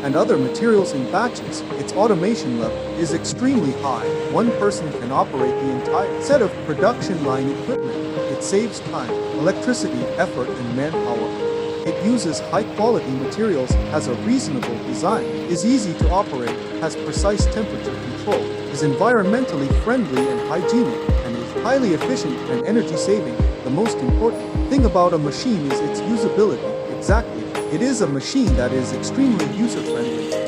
and other materials in batches, its automation level is extremely high. One person can operate the entire set of production line equipment. It saves time, electricity, effort, and manpower. It uses high-quality materials, has a reasonable design, is easy to operate, has precise temperature control, is environmentally friendly and hygienic, and is highly efficient and energy-saving. The most important thing about a machine is its usability. Exactly. It is a machine that is extremely user-friendly.